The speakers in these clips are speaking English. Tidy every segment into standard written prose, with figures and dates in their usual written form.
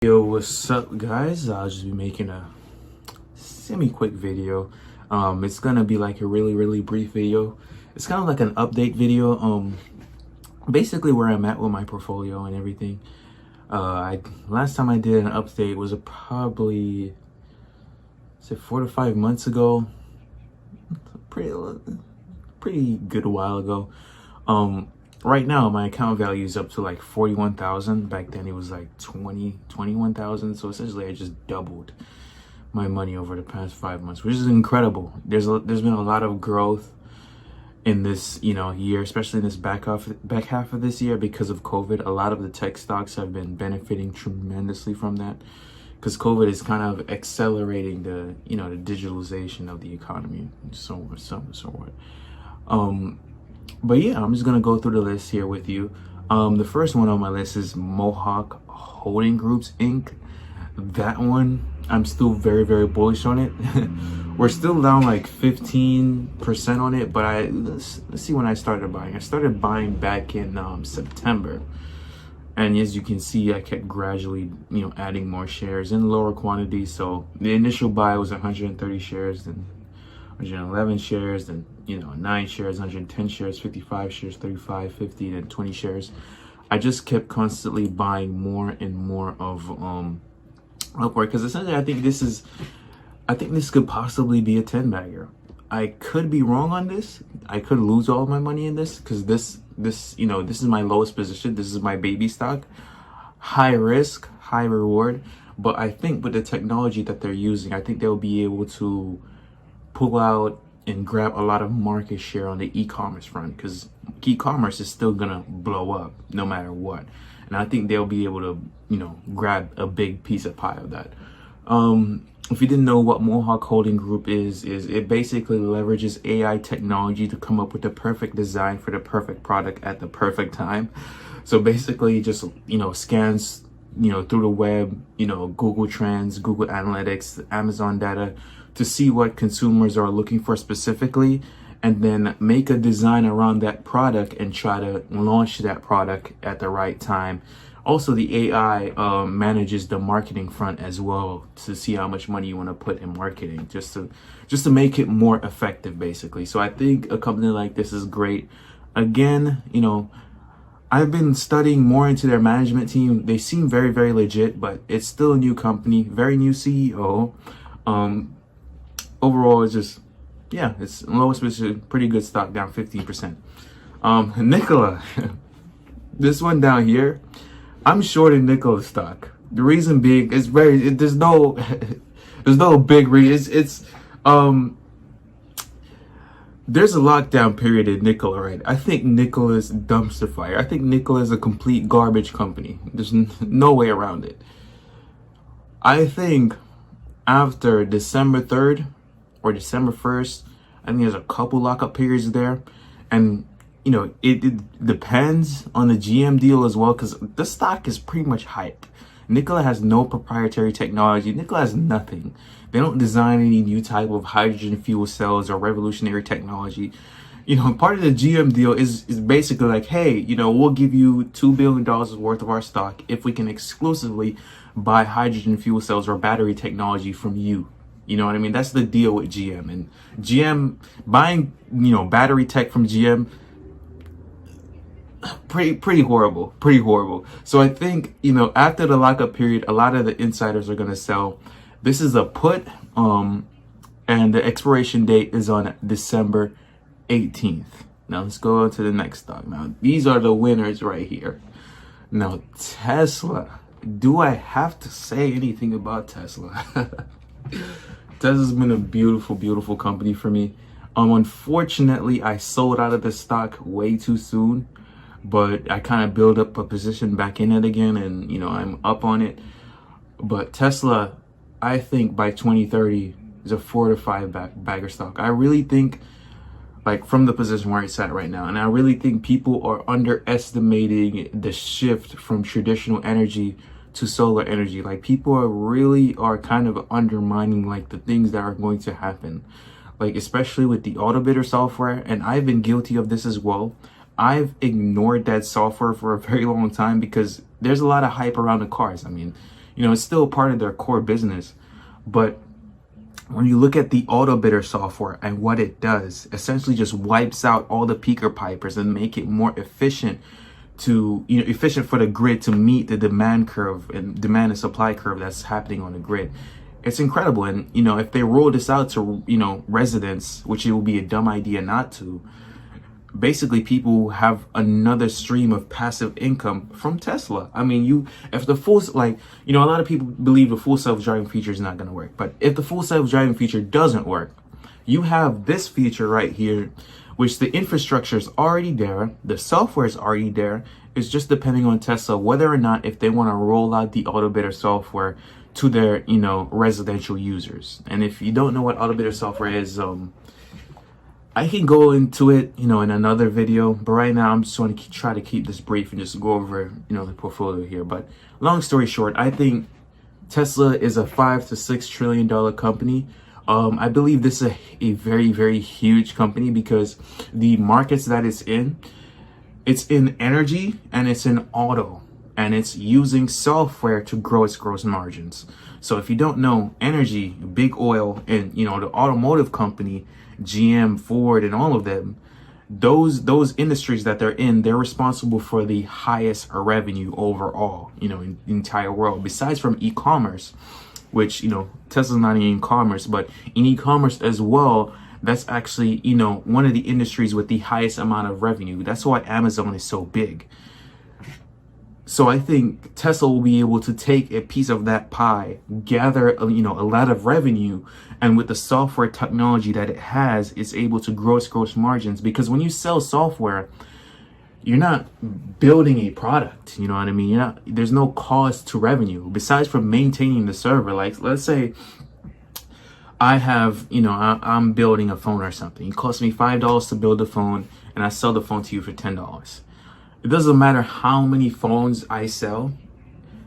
Yo, what's up, guys? I'll just be making a semi-quick video. It's gonna be like a really brief video. It's kind of like an update video. Basically where I'm at with my portfolio and everything. Last time I did an update was probably 4 to 5 months ago. Pretty good while ago. Right now my account value is up to like 41,000. Back then it was like 21,000. So essentially I just doubled my money over the past 5 months, which is incredible. There's been a lot of growth in this year, especially in this back half of this year because of COVID. A lot of the tech stocks have been benefiting tremendously from that because COVID is kind of accelerating the the digitalization of the economy, so what. But yeah, I'm just gonna go through the list here with you. The first one on my list is Mohawk Holding Groups Inc. That one, I'm still very bullish on it. We're still down like 15% on it, but let's see when I started buying. I started buying back in September, and as you can see, I kept gradually adding more shares in lower quantities. So the initial buy was 130 shares, then 111 shares, then 9 shares, 110 shares, 55 shares, 35, 50, then 20 shares. I just kept constantly buying more and more of Upwork because essentially I think this could possibly be a 10 bagger. I could be wrong on this. I could lose all my money in this because this is my lowest position. This is my baby stock. High risk, high reward. But I think with the technology that they're using, I think they'll be able to pull out and grab a lot of market share on the e-commerce front because e-commerce is still gonna blow up no matter what, and I think they'll be able to grab a big piece of pie of that. If you didn't know what Mohawk Holding Group is it basically leverages AI technology to come up with the perfect design for the perfect product at the perfect time. So basically just scans through the web, Google Trends, Google Analytics, Amazon data to see what consumers are looking for specifically, and then make a design around that product and try to launch that product at the right time. Also, the AI manages the marketing front as well to see how much money you want to put in marketing, just to make it more effective, basically. So I think a company like this is great. Again, I've been studying more into their management team. They seem very legit, but it's still a new company, very new CEO. Overall, it's just, it's lowest position, pretty good stock, down 15%. Nikola, this one down here, I'm short in Nikola stock. The reason being is there's no big reason. There's a lockdown period in Nikola, right? I think Nikola is dumpster fire. I think Nikola is a complete garbage company. There's no way around it. I think after December 3rd or December 1st, I think there's a couple lockup periods there. And, it depends on the GM deal as well, because the stock is pretty much hype. Nikola has no proprietary technology. Nikola has nothing. They don't design any new type of hydrogen fuel cells or revolutionary technology. Part of the GM deal is basically like, hey, we'll give you $2 billion worth of our stock if we can exclusively buy hydrogen fuel cells or battery technology from you. You know what I mean? That's the deal with GM. And GM buying, battery tech from GM, pretty horrible. So I think, after the lockup period, a lot of the insiders are going to sell. This is a put, and the expiration date is on December 18th. Now let's go on to the next stock. Now, these are the winners right here. Now, Tesla. Do I have to say anything about Tesla? Tesla's been a beautiful company for me. Unfortunately, I sold out of the stock way too soon, but I kind of build up a position back in it again, and I'm up on it. But Tesla, I think by 2030 is a 4 to 5 bagger stock. I really think, like, from the position where it's at right now, and I really think people are underestimating the shift from traditional energy to solar energy. Like, people are kind of undermining like the things that are going to happen, like especially with the Autobidder software. And I've been guilty of this as well. I've ignored that software for a very long time because there's a lot of hype around the cars. I mean, You know, it's still part of their core business. But when you look at the auto bidder software and what it does, essentially just wipes out all the peaker pipers and make it more efficient efficient for the grid to meet the demand curve and demand and supply curve that's happening on the grid. It's incredible. And, you know, if they roll this out to, you know, residents, which it will be a dumb idea not to, basically people have another stream of passive income from Tesla. I mean, if the full, like, you know, a lot of people believe the full self-driving feature is not going to work, but if the full self-driving feature doesn't work, you have this feature right here, which the infrastructure is already there, the software is already there. It's just depending on Tesla whether or not if they want to roll out the auto bidder software to their, you know, residential users. And if you don't know what auto bidder software is, I can go into it, you know, in another video, but right now I'm just going to try to keep this brief and just go over, you know, the portfolio here. But long story short, I think Tesla is a $5 to $6 trillion company. I believe this is a very, very huge company because the markets that it's in energy and it's in auto, and it's using software to grow its gross margins. So if you don't know, energy, big oil, and, you know, the automotive company, GM, Ford, and all of them, those industries that they're in, they're responsible for the highest revenue overall, you know, in the entire world, besides from e-commerce, which, you know, Tesla's not in e-commerce, but in e-commerce as well, that's actually, you know, one of the industries with the highest amount of revenue. That's why Amazon is so big. So I think Tesla will be able to take a piece of that pie, gather, you know, a lot of revenue, and with the software technology that it has, it's able to grow its gross margins. Because when you sell software, you're not building a product, you know what I mean? There's no cost to revenue besides from maintaining the server. Like, let's say I have, you know, I'm building a phone or something. It costs me $5 to build the phone, and I sell the phone to you for $10. It doesn't matter how many phones I sell,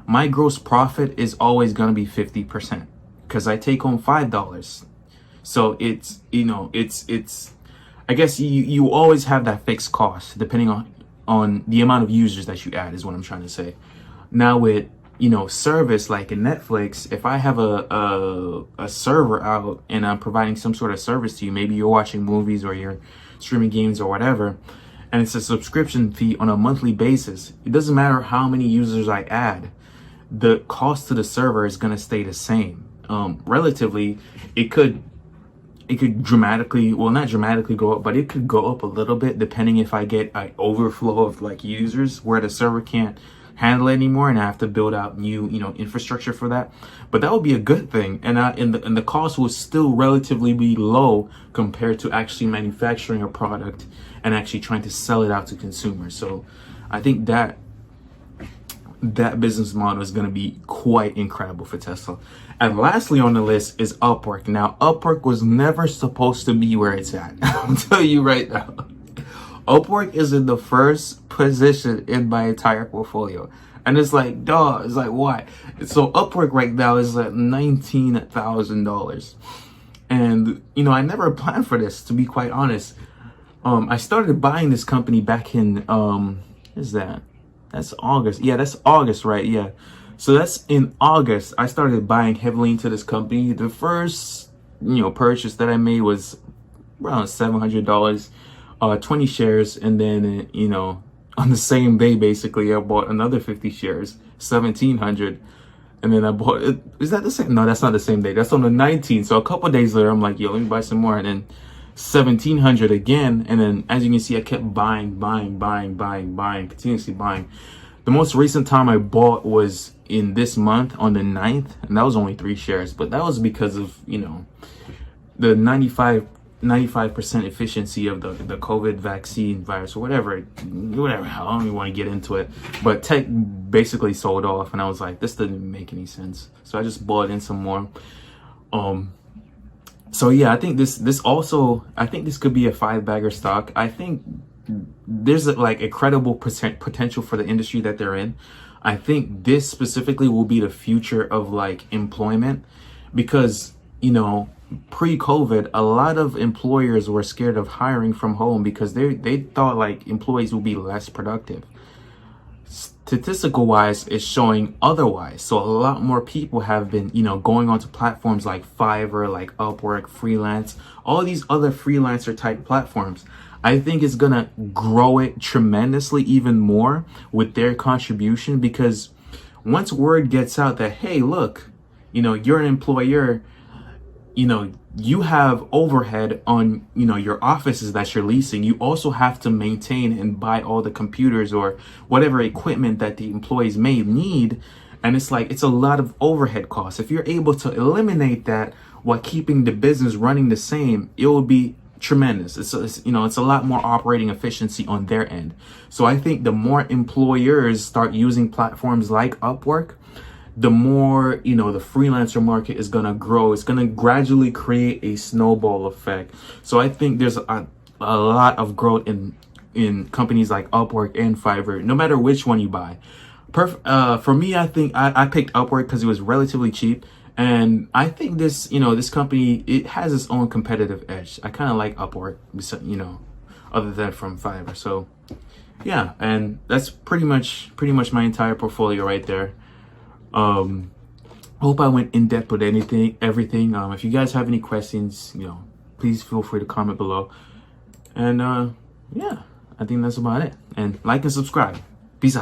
my gross profit is always going to be 50% because I take home $5. So it's, you know, it's, I guess you always have that fixed cost depending on the amount of users that you add is what I'm trying to say. Now with, you know, service like in Netflix, if I have a server out and I'm providing some sort of service to you, maybe you're watching movies or you're streaming games or whatever, and it's a subscription fee on a monthly basis, it doesn't matter how many users I add, the cost to the server is going to stay the same. Relatively, it could dramatically, well, not dramatically go up, but it could go up a little bit depending if I get an overflow of like users where the server can't handle it anymore and I have to build out new, you know, infrastructure for that. But that would be a good thing, and the cost will still relatively be low compared to actually manufacturing a product and actually trying to sell it out to consumers. So I think that business model is going to be quite incredible for Tesla. And lastly on the list is Upwork. Now, Upwork was never supposed to be where it's at. I'm telling you right now. Upwork is in the first position in my entire portfolio. And it's like, duh, it's like, what? So Upwork right now is at $19,000. And, you know, I never planned for this, to be quite honest. I started buying this company back in, what is that? That's August. Yeah, that's August, right? Yeah. So that's in August. I started buying heavily into this company. The first, you know, purchase that I made was around $700, 20 shares. And then, you know, on the same day, basically, I bought another 50 shares, 1,700. And then I bought it. Is that the same? No, that's not the same day. That's on the 19th. So a couple of days later, I'm like, yo, let me buy some more. And then 1,700 again. And then as you can see, I kept buying, continuously buying. The most recent time I bought was in this month on the 9th. And that was only 3 shares. But that was because of, you know, the 95% efficiency of the COVID vaccine virus or whatever. I don't even want to get into it. But tech basically sold off. And I was like, this doesn't make any sense. So I just bought in some more. So yeah, I think this could be a 5-bagger stock. I think there's like a credible potential for the industry that they're in. I think this specifically will be the future of like employment because, you know, pre-COVID, a lot of employers were scared of hiring from home because they thought like employees would be less productive. statistical wise is showing otherwise. So a lot more people have been, going onto platforms like Fiverr, like Upwork, Freelance, all these other freelancer type platforms. I think it's gonna grow it tremendously even more with their contribution, because once word gets out that, hey, look, you're an employer, you have overhead on, your offices that you're leasing. You also have to maintain and buy all the computers or whatever equipment that the employees may need. And it's a lot of overhead costs. If you're able to eliminate that while keeping the business running the same, it will be tremendous. It's a lot more operating efficiency on their end. So I think the more employers start using platforms like Upwork, the more, the freelancer market is going to grow. It's going to gradually create a snowball effect. So I think there's a lot of growth in companies like Upwork and Fiverr, no matter which one you buy. For me, I think I picked Upwork because it was relatively cheap. And I think this company, it has its own competitive edge. I kind of like Upwork, other than from Fiverr. So yeah, and that's pretty much my entire portfolio right there. Hope I went in depth with everything. If you guys have any questions, please feel free to comment below. And yeah, I think that's about it. And like and subscribe. Peace out.